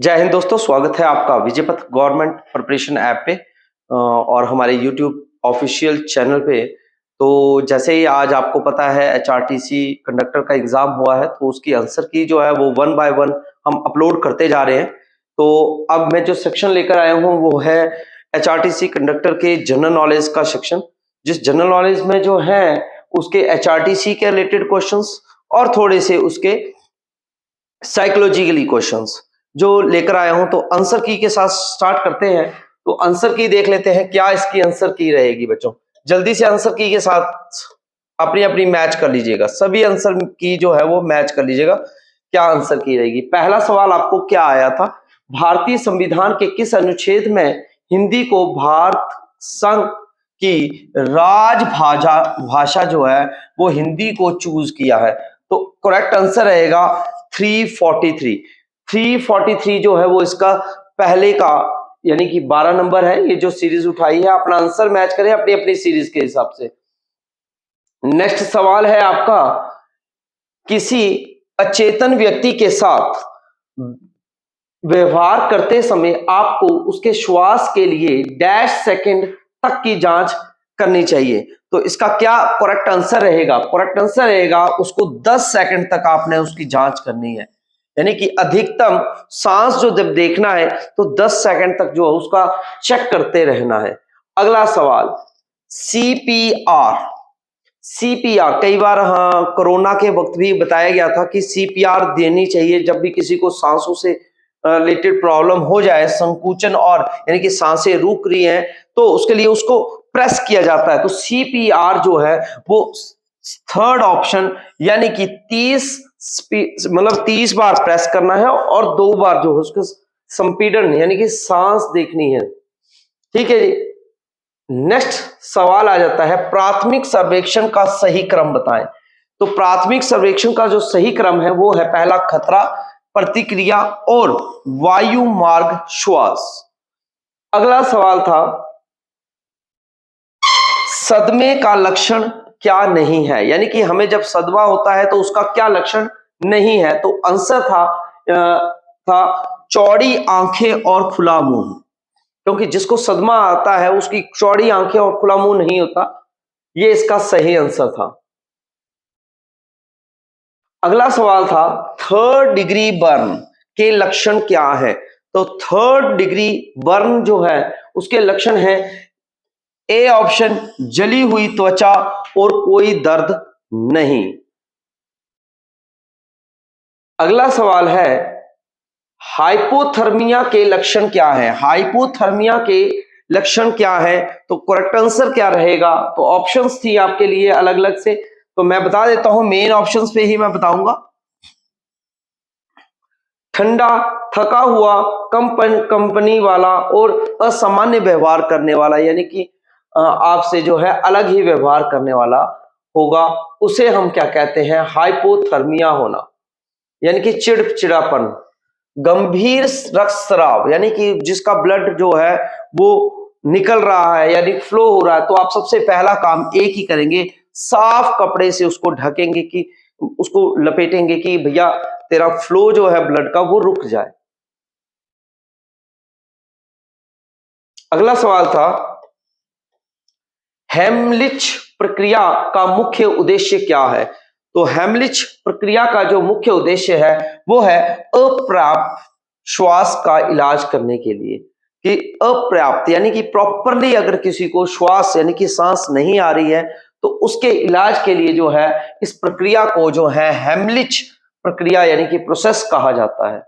जय हिंद दोस्तों, स्वागत है आपका विजयपथ गवर्नमेंट प्रिपरेशन ऐप पे और हमारे यूट्यूब ऑफिशियल चैनल पे। तो जैसे ही आज आपको पता है एचआरटीसी कंडक्टर का एग्जाम हुआ है, तो उसकी आंसर की जो है वो 1 बाय 1 हम अपलोड करते जा रहे हैं। तो अब मैं जो सेक्शन लेकर आया हूँ वो है एचआरटीसी कंडक्टर के जनरल नॉलेज का सेक्शन, जिस जनरल नॉलेज में जो है उसके एचआरटीसी के रिलेटेड क्वेश्चंस और थोड़े से उसके साइकोलॉजिकली क्वेश्चंस जो लेकर आया हूं। तो आंसर की के साथ स्टार्ट करते हैं। तो आंसर की देख लेते हैं, क्या इसकी आंसर की रहेगी बच्चों। जल्दी से आंसर की के साथ अपनी अपनी मैच कर लीजिएगा, सभी आंसर की जो है वो मैच कर लीजिएगा, क्या आंसर की रहेगी। पहला सवाल आपको क्या आया था, भारतीय संविधान के किस अनुच्छेद में हिंदी को भारत संघ की राजभाषा भाषा जो है वो हिंदी को चूज किया है। तो करेक्ट आंसर रहेगा 343। 343 जो है वो इसका पहले का यानी कि 12 नंबर है। ये जो सीरीज उठाई है, अपना आंसर मैच करें अपनी अपनी सीरीज के हिसाब से। नेक्स्ट सवाल है आपका, किसी अचेतन व्यक्ति के साथ व्यवहार करते समय आपको उसके श्वास के लिए डैश सेकंड तक की जांच करनी चाहिए। तो इसका क्या करेक्ट आंसर रहेगा? करेक्ट आंसर रहेगा उसको 10 सेकंड तक आपने उसकी जांच करनी है, यानी कि अधिकतम सांस जो जब देखना है तो 10 सेकंड तक जो है उसका चेक करते रहना है। अगला सवाल, सीपीआर। सीपीआर कई बार कोरोना के वक्त भी बताया गया था कि सीपीआर देनी चाहिए जब भी किसी को सांसों से रिलेटेड प्रॉब्लम हो जाए, संकुचन और यानी कि सांसें रुक रही हैं, तो उसके लिए उसको प्रेस किया जाता है। तो सीपीआर जो है वो थर्ड ऑप्शन, यानी कि 30 बार प्रेस करना है और 2 बार जो है उसको संपीड़न यानी कि सांस देखनी है। ठीक है जी। नेक्स्ट सवाल आ जाता है, प्राथमिक सर्वेक्षण का सही क्रम बताएं। तो प्राथमिक सर्वेक्षण का जो सही क्रम है वो है पहला खतरा, प्रतिक्रिया और वायु मार्ग श्वास। अगला सवाल था, सदमे का लक्षण क्या नहीं है, यानी कि हमें जब सदमा होता है तो उसका क्या लक्षण नहीं है। तो आंसर था चौड़ी आंखें और खुला मुंह, क्योंकि जिसको सदमा आता है उसकी चौड़ी आंखें और खुला मुंह नहीं होता। ये इसका सही आंसर था। अगला सवाल था, थर्ड डिग्री बर्न के लक्षण क्या है। तो थर्ड डिग्री बर्न जो है उसके लक्षण है, ए ऑप्शन जली हुई त्वचा और कोई दर्द नहीं। अगला सवाल है, हाइपोथर्मिया के लक्षण क्या है। हाइपोथर्मिया के लक्षण क्या है, तो करेक्ट आंसर क्या रहेगा। तो ऑप्शंस थी आपके लिए अलग अलग से, तो मैं बता देता हूं, मेन ऑप्शंस पे ही मैं बताऊंगा। ठंडा, थका हुआ, कंपनी वाला और असामान्य व्यवहार करने वाला, यानी कि आपसे जो है अलग ही व्यवहार करने वाला होगा, उसे हम क्या कहते हैं, हाइपोथर्मिया होना, यानी कि चिड़चिड़ापन। गंभीर रक्तस्राव, यानी कि जिसका ब्लड जो है वो निकल रहा है यानी फ्लो हो रहा है, तो आप सबसे पहला काम एक ही करेंगे, साफ कपड़े से उसको ढकेंगे, कि उसको लपेटेंगे कि भैया तेरा फ्लो जो है ब्लड का वो रुक जाए। अगला सवाल था, हेमलिच प्रक्रिया का मुख्य उद्देश्य क्या है। तो हेमलिच प्रक्रिया का जो मुख्य उद्देश्य है वो है अपर्याप्त श्वास का इलाज करने के लिए, कि अपर्याप्त यानी कि प्रॉपरली अगर किसी को श्वास यानी कि सांस नहीं आ रही है तो उसके इलाज के लिए जो है इस प्रक्रिया को जो है हेमलिच प्रक्रिया यानी कि प्रोसेस कहा जाता है।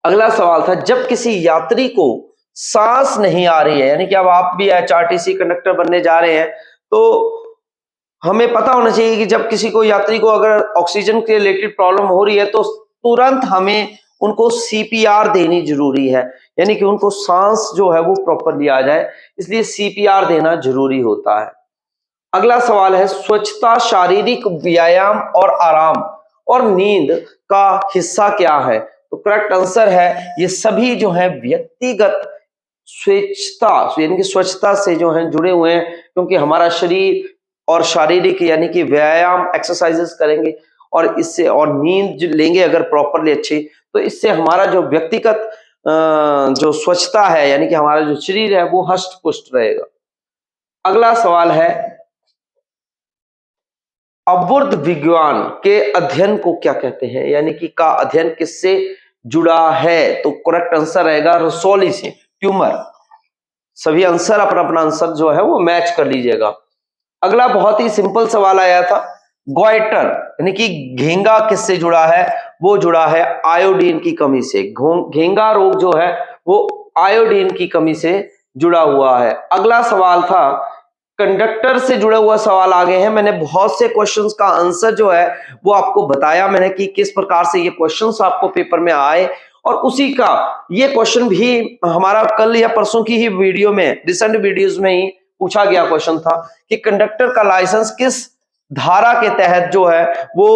अगला सवाल था, जब किसी यात्री को सांस नहीं आ रही है, यानी कि अब आप भी एचआरटीसी कंडक्टर बनने जा रहे हैं, तो हमें पता होना चाहिए कि जब किसी को यात्री को अगर ऑक्सीजन के रिलेटेड प्रॉब्लम हो रही है तो तुरंत हमें उनको सीपीआर देनी जरूरी है, यानी कि उनको सांस जो है वो प्रॉपरली आ जाए, इसलिए सीपीआर देना जरूरी होता है। अगला सवाल है, स्वच्छता शारीरिक व्यायाम और आराम और नींद का हिस्सा क्या है। तो करेक्ट आंसर है ये सभी जो है व्यक्तिगत स्वच्छता यानी कि स्वच्छता से जो है जुड़े हुए हैं, क्योंकि हमारा शरीर और शारीरिक यानी कि व्यायाम एक्सरसाइजेस करेंगे और इससे और नींद जो लेंगे अगर प्रॉपरली अच्छी, तो इससे हमारा जो व्यक्तिगत जो स्वच्छता है, यानी कि हमारा जो शरीर है वो हष्ट पुष्ट रहेगा। अगला सवाल है, अवुर्ध विज्ञान के अध्ययन को क्या कहते हैं, यानी कि का अध्ययन किससे जुड़ा है? तो करेक्ट आंसर रहेगा रसौली से, ट्यूमर। सभी आंसर अपना अपना आंसर जो है वो मैच कर लीजिएगा। अगला बहुत ही सिंपल सवाल आया था, गोइटर यानी कि घेंगा किससे जुड़ा है? वो जुड़ा है आयोडीन की कमी से। घेंगा रोग जो है वो आयोडीन की कमी से जुड़ा हुआ है। अगला सवाल था, कंडक्टर से जुड़े हुआ सवाल आ गए हैं। मैंने बहुत से क्वेश्चंस का आंसर जो है वो आपको बताया मैंने कि किस प्रकार से ये क्वेश्चंस आपको पेपर में आए, और उसी का ये क्वेश्चन भी हमारा कल या परसों की ही वीडियो में, रिसेंट वीडियोस में ही पूछा गया क्वेश्चन था कि कंडक्टर का लाइसेंस किस धारा के तहत जो है वो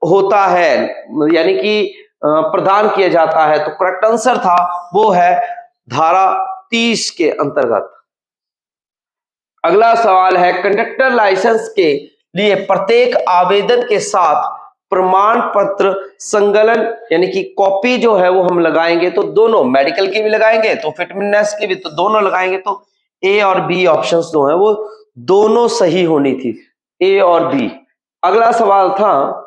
होता है, यानी कि प्रदान किया जाता है। तो करेक्ट आंसर था वो है धारा 30 के अंतर्गत। अगला सवाल है, कंडक्टर लाइसेंस के लिए प्रत्येक आवेदन के साथ प्रमाण पत्र संकलन यानी कि कॉपी जो है वो हम लगाएंगे, तो दोनों मेडिकल की भी लगाएंगे तो फिटनेस की भी, तो दोनों लगाएंगे। तो ए और बी ऑप्शंस जो है वो दोनों सही होनी थी, ए और बी। अगला सवाल था,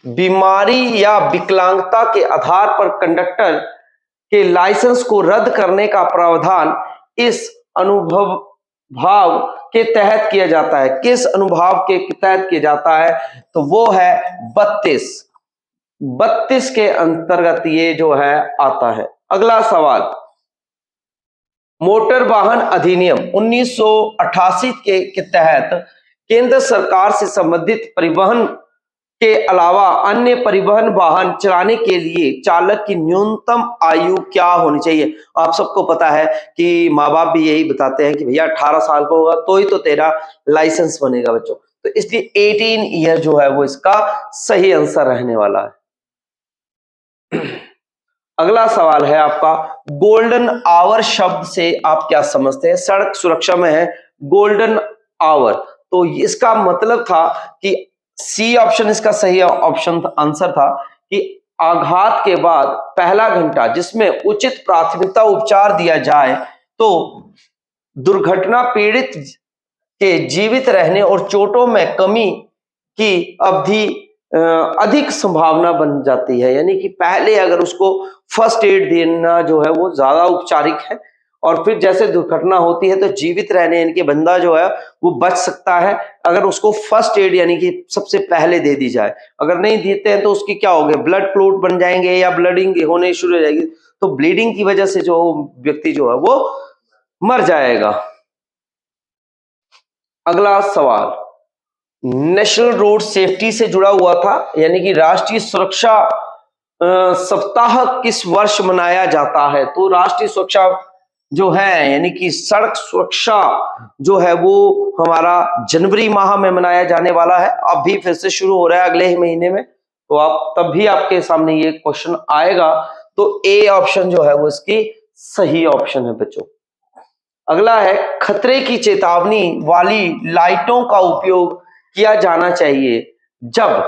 बीमारी या विकलांगता के आधार पर कंडक्टर के लाइसेंस को रद्द करने का प्रावधान इस अनुभव भाव के तहत किया जाता है। किस अनुभाव के तहत किया जाता है? तो वो है 32 के अंतर्गत ये जो है आता है। अगला सवाल, मोटर वाहन अधिनियम 1988 के तहत केंद्र सरकार से संबंधित परिवहन के अलावा अन्य परिवहन वाहन चलाने के लिए चालक की न्यूनतम आयु क्या होनी चाहिए? आप सबको पता है कि माँ बाप भी यही बताते हैं कि भैया 18 साल का होगा तो ही तो तेरा लाइसेंस बनेगा बच्चों, तो इसलिए 18 ईयर जो है वो इसका सही आंसर रहने वाला है। अगला सवाल है आपका, गोल्डन आवर शब्द से आप क्या समझते हैं? सड़क सुरक्षा में है गोल्डन आवर, तो इसका मतलब था कि सी ऑप्शन इसका सही ऑप्शन आंसर था कि आघात के बाद पहला घंटा जिसमें उचित प्राथमिकता उपचार दिया जाए तो दुर्घटना पीड़ित के जीवित रहने और चोटों में कमी की अवधि अधिक संभावना बन जाती है। यानी कि पहले अगर उसको फर्स्ट एड देना जो है वो ज्यादा उपचारिक है, और फिर जैसे दुर्घटना होती है तो जीवित रहने यानी कि बंदा जो है वो बच सकता है अगर उसको फर्स्ट एड यानी कि सबसे पहले दे दी जाए। अगर नहीं देते हैं तो उसकी क्या होगा, ब्लड क्लॉट बन जाएंगे या ब्लडिंग होने शुरू हो जाएगी, तो ब्लीडिंग की वजह से जो व्यक्ति जो है वो मर जाएगा। अगला सवाल, नेशनल रोड सेफ्टी से जुड़ा हुआ था, यानी कि राष्ट्रीय सुरक्षा सप्ताह किस वर्ष मनाया जाता है? तो राष्ट्रीय सुरक्षा जो है यानी कि सड़क सुरक्षा जो है वो हमारा जनवरी माह में मनाया जाने वाला है। अब भी फिर से शुरू हो रहा है अगले ही महीने में, तो आप तब भी आपके सामने ये क्वेश्चन आएगा। तो ए ऑप्शन जो है वो इसकी सही ऑप्शन है बच्चों। अगला है, खतरे की चेतावनी वाली लाइटों का उपयोग किया जाना चाहिए जब,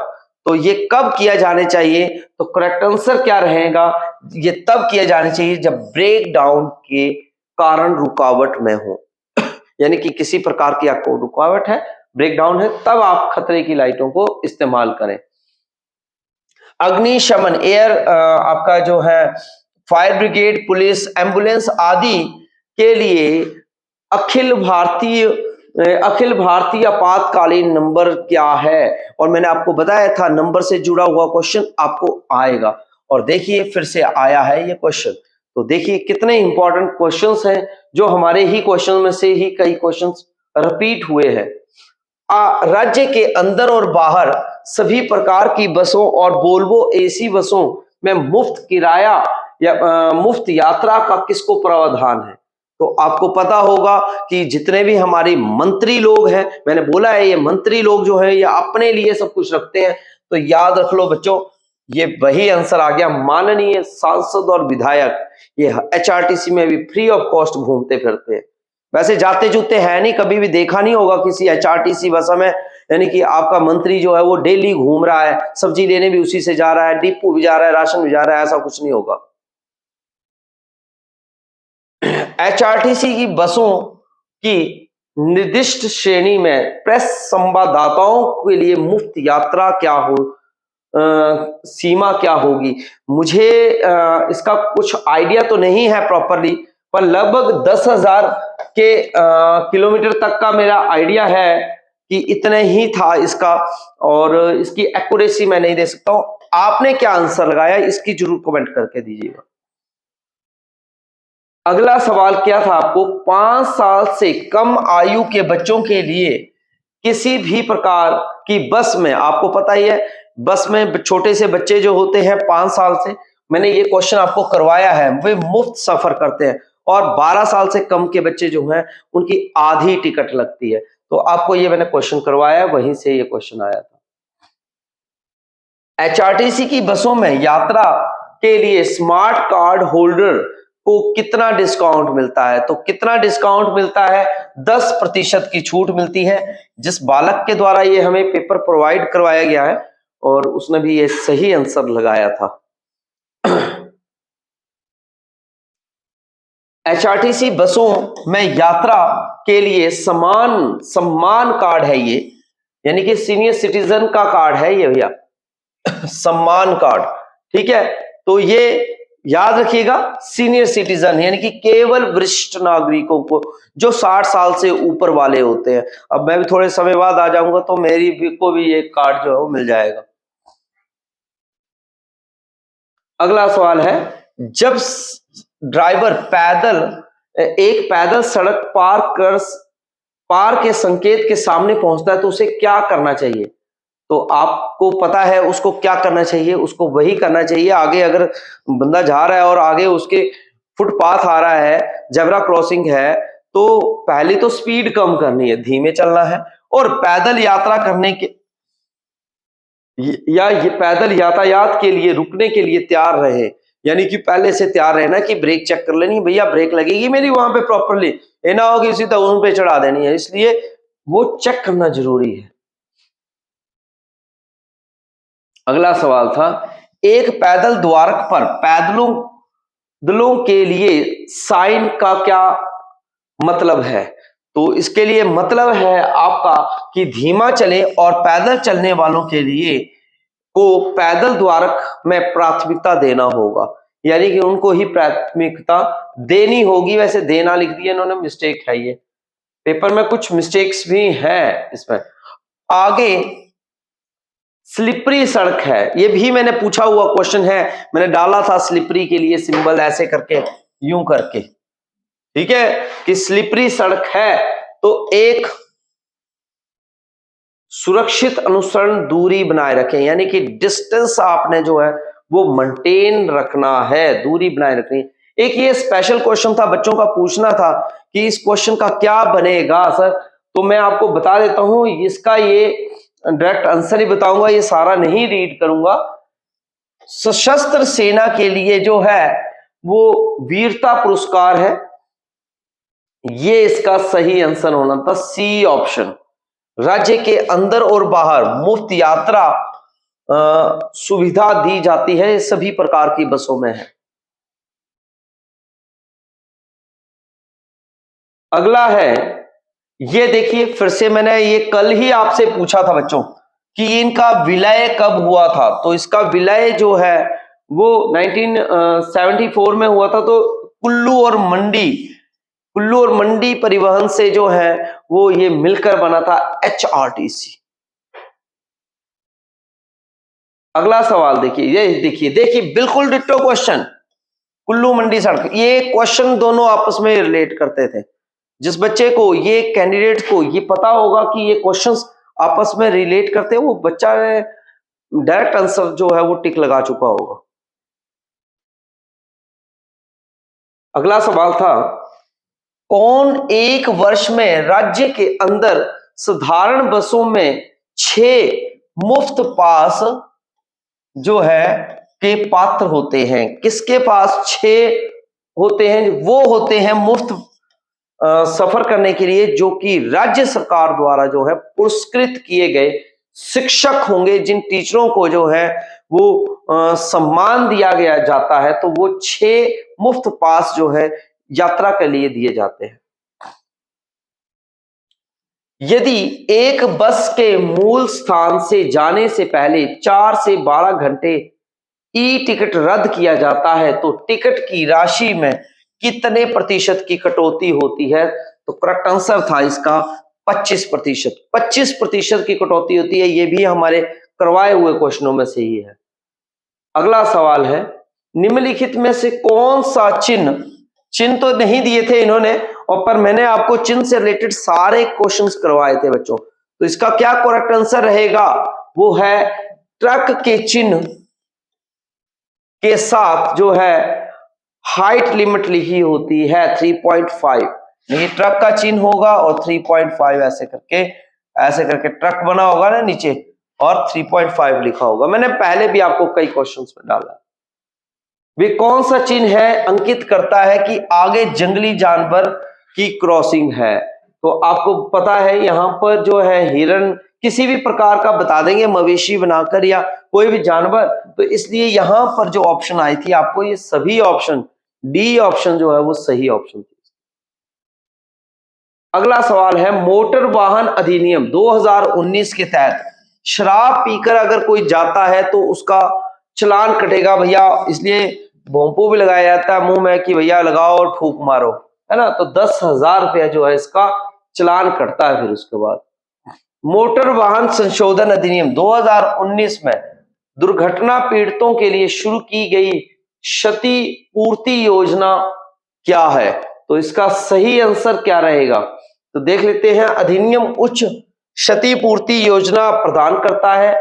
तो ये कब किया जाने चाहिए? तो करेक्ट आंसर क्या रहेगा, ये तब किया जाना चाहिए जब ब्रेक डाउन के कारण रुकावट में हो यानी कि किसी प्रकार की आपको रुकावट है, ब्रेक डाउन है, तब आप खतरे की लाइटों को इस्तेमाल करें। अग्निशमन एयर आपका जो है फायर ब्रिगेड, पुलिस, एम्बुलेंस आदि के लिए अखिल भारतीय आपातकालीन नंबर क्या है? और मैंने आपको बताया था नंबर से जुड़ा हुआ क्वेश्चन आपको आएगा, और देखिए फिर से आया है ये क्वेश्चन। तो देखिए कितने इंपॉर्टेंट क्वेश्चंस हैं जो हमारे ही क्वेश्चन में से ही कई क्वेश्चंस रिपीट हुए हैं। राज्य के अंदर और बाहर सभी प्रकार की बसों और वोल्वो एसी बसों में मुफ्त किराया या मुफ्त यात्रा का किसको प्रावधान है? तो आपको पता होगा कि जितने भी हमारे मंत्री लोग हैं, मैंने बोला है ये मंत्री लोग जो है ये अपने लिए सब कुछ रखते हैं, तो याद रख लो बच्चों, ये वही आंसर आ गया, माननीय सांसद और विधायक ये एचआरटीसी में भी फ्री ऑफ कॉस्ट घूमते फिरते हैं। वैसे जाते जूते हैं नहीं, कभी भी देखा नहीं होगा किसी एचआरटीसी बस में यानी कि आपका मंत्री जो है वो डेली घूम रहा है, सब्जी लेने भी उसी से जा रहा है, डिपो भी जा रहा है, राशन भी जा रहा है, ऐसा कुछ नहीं होगा। एचआरटीसी की बसों की निर्दिष्ट श्रेणी में प्रेस संवाददाताओं के लिए मुफ्त यात्रा क्या हो, सीमा क्या होगी? मुझे इसका कुछ आइडिया तो नहीं है प्रॉपरली, पर लगभग 10,000 के किलोमीटर तक का मेरा आइडिया है कि इतने ही था इसका, और इसकी एक्यूरेसी मैं नहीं दे सकता हूं। आपने क्या आंसर लगाया इसकी जरूर कमेंट करके दीजिएगा। अगला सवाल क्या था आपको, 5 साल से कम आयु के बच्चों के लिए किसी भी प्रकार की बस में, आपको पता ही है बस में छोटे से बच्चे जो होते हैं 5 साल से, मैंने ये क्वेश्चन आपको करवाया है, वे मुफ्त सफर करते हैं, और 12 साल से कम के बच्चे जो हैं उनकी आधी टिकट लगती है। तो आपको ये मैंने क्वेश्चन करवाया, वहीं से ये क्वेश्चन आया था। एचआरटीसी की बसों में यात्रा के लिए स्मार्ट कार्ड होल्डर को कितना डिस्काउंट मिलता है? तो कितना डिस्काउंट मिलता है? 10% की छूट मिलती है। जिस बालक के द्वारा ये हमें पेपर प्रोवाइड करवाया गया है और उसने भी ये सही आंसर लगाया था। एचआरटीसी बसों में यात्रा के लिए सम्मान कार्ड है ये, यानी कि सीनियर सिटीजन का कार्ड है ये भैया, सम्मान कार्ड, ठीक है। तो ये याद रखिएगा, सीनियर सिटीजन यानी कि केवल वरिष्ठ नागरिकों को, जो 60 साल से ऊपर वाले होते हैं। अब मैं भी थोड़े समय बाद आ जाऊंगा तो मेरी को भी ये कार्ड जो है वो मिल जाएगा। अगला सवाल है, जब ड्राइवर एक पैदल सड़क पार के संकेत के सामने पहुंचता है तो उसे क्या करना चाहिए? तो आपको पता है उसको क्या करना चाहिए, उसको वही करना चाहिए। आगे अगर बंदा जा रहा है और आगे उसके फुटपाथ आ रहा है, जेब्रा क्रॉसिंग है, तो पहले तो स्पीड कम करनी है, धीमे चलना है, और पैदल यात्रा करने के या ये पैदल यातायात के लिए रुकने के लिए तैयार रहे, यानी कि पहले से तैयार रहना कि ब्रेक चेक कर लेनी, भैया ब्रेक लगेगी मेरी वहां पे प्रॉपरली, ये ना होगी सीधा उन पे चढ़ा देनी है, इसलिए वो चेक करना जरूरी है। अगला सवाल था, एक पैदल द्वारक पर पैदलों के लिए साइन का क्या मतलब है? तो इसके लिए मतलब है आपका कि धीमा चले, और पैदल चलने वालों के लिए को पैदल द्वारक में प्राथमिकता देना होगा, यानी कि उनको ही प्राथमिकता देनी होगी। वैसे देना लिख दिया इन्होंने, मिस्टेक है ये, पेपर में कुछ मिस्टेक्स भी हैं इसमें। आगे स्लिपरी सड़क है, ये भी मैंने पूछा हुआ क्वेश्चन है, मैंने डाला था स्लिपरी के लिए सिंबल ऐसे करके, यूं करके, ठीक है, कि स्लिपरी सड़क है तो एक सुरक्षित अनुसरण दूरी बनाए रखें, यानी कि डिस्टेंस आपने जो है वो मेंटेन रखना है, दूरी बनाए रखनी है। एक ये स्पेशल क्वेश्चन था, बच्चों का पूछना था कि इस क्वेश्चन का क्या बनेगा सर, तो मैं आपको बता देता हूं, इसका ये डायरेक्ट आंसर ही बताऊंगा, ये सारा नहीं रीड करूंगा। सशस्त्र सेना के लिए जो है वो वीरता पुरस्कार है, ये इसका सही आंसर होना था, सी ऑप्शन। राज्य के अंदर और बाहर मुफ्त यात्रा सुविधा दी जाती है, सभी प्रकार की बसों में है। अगला है, ये देखिए, फिर से मैंने ये कल ही आपसे पूछा था बच्चों कि इनका विलय कब हुआ था, तो इसका विलय जो है वो 1974 में हुआ था। तो कुल्लू और मंडी परिवहन से जो है वो ये मिलकर बना था एचआरटीसी। अगला सवाल देखिए, ये देखिए बिल्कुल डिट्टो क्वेश्चन, कुल्लू मंडी सड़क, ये क्वेश्चन दोनों आपस में रिलेट करते थे। जिस बच्चे को, ये कैंडिडेट को ये पता होगा कि ये क्वेश्चंस आपस में रिलेट करते हैं, वो बच्चा डायरेक्ट आंसर जो है वो टिक लगा चुका होगा। अगला सवाल था, कौन एक वर्ष में राज्य के अंदर साधारण बसों में 6 मुफ्त पास जो है के पात्र होते हैं? किसके पास 6 होते हैं? वो होते हैं मुफ्त सफर करने के लिए, जो कि राज्य सरकार द्वारा जो है पुरस्कृत किए गए शिक्षक होंगे, जिन टीचरों को जो है वो सम्मान दिया गया जाता है, तो वो 6 मुफ्त पास जो है यात्रा के लिए दिए जाते हैं। यदि एक बस के मूल स्थान से जाने से पहले 4 से 12 घंटे ई टिकट रद्द किया जाता है, तो टिकट की राशि में कितने प्रतिशत की कटौती होती है? तो करेक्ट आंसर था इसका 25%। 25% की कटौती होती है। ये भी हमारे करवाए हुए क्वेश्चनों में से ही है। अगला सवाल है, निम्नलिखित में से कौन सा चिन्ह तो नहीं दिए थे इन्होंने, और पर मैंने आपको चिन्ह से रिलेटेड सारे क्वेश्चंस करवाए थे बच्चों, तो इसका क्या करेक्ट आंसर रहेगा? वो है ट्रक के चिन्ह के साथ जो है हाइट लिमिट लिखी होती है 3.5। ये ट्रक का चिन्ह होगा और 3.5 ऐसे करके ट्रक बना होगा ना नीचे, और 3.5 लिखा होगा। मैंने पहले भी आपको कई क्वेश्चंस में डाला। वे कौन सा चिन्ह है अंकित करता है कि आगे जंगली जानवर की क्रॉसिंग है? तो आपको पता है यहां पर जो है हिरन किसी भी प्रकार का बता देंगे, मवेशी बनाकर या कोई भी जानवर, तो इसलिए यहां पर जो ऑप्शन आई थी आपको, ये सभी ऑप्शन, डी ऑप्शन जो है वो सही ऑप्शन थी। अगला सवाल है, मोटर वाहन अधिनियम 2019 के तहत शराब पीकर अगर कोई जाता है तो उसका चालान कटेगा भैया, इसलिए भोंपू भी लगाया जाता है मुंह में कि भैया लगाओ और फूंक मारो, है ना, तो 10,000 रुपया जो है इसका चालान कटता है। फिर उसके बाद मोटर वाहन संशोधन अधिनियम 2019 में दुर्घटना पीड़ितों के लिए शुरू की गई क्षतिपूर्ति योजना क्या है? तो इसका सही आंसर क्या रहेगा? तो देख लेते हैं। अधिनियम उच्च क्षतिपूर्ति योजना प्रदान करता है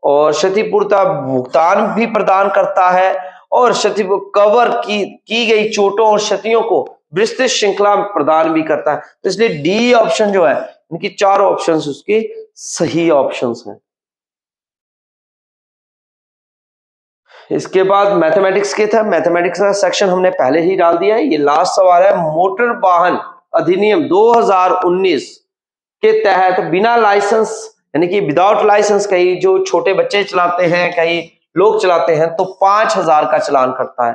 और क्षतिपूर्ति भुगतान भी प्रदान करता है, और क्षति कवर की गई चोटों और क्षतियों को विस्तृत श्रृंखला प्रदान भी करता है। तो इसलिए डी ऑप्शन जो है, इनकी 4 ऑप्शंस उसके सही ऑप्शंस हैं। इसके बाद मैथमेटिक्स के था, मैथमेटिक्स का सेक्शन हमने पहले ही डाल दिया है। ये लास्ट सवाल है, मोटर वाहन अधिनियम 2019 के तहत बिना लाइसेंस, यानी कि विदाउट लाइसेंस कहीं जो छोटे बच्चे चलाते हैं, कहीं लोग चलाते हैं, तो 5,000 का चालान कटता है।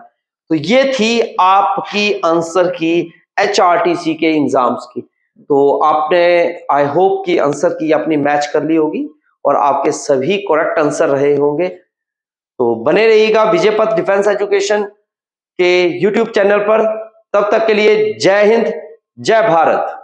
तो ये थी आपकी आंसर की HRTC के एग्जाम्स की। तो आपने आई होप कि आंसर की अपनी मैच कर ली होगी और आपके सभी करेक्ट आंसर रहे होंगे। तो बने रहिएगा विजय पथ डिफेंस एजुकेशन के YouTube चैनल पर। तब तक के लिए जय हिंद, जय भारत।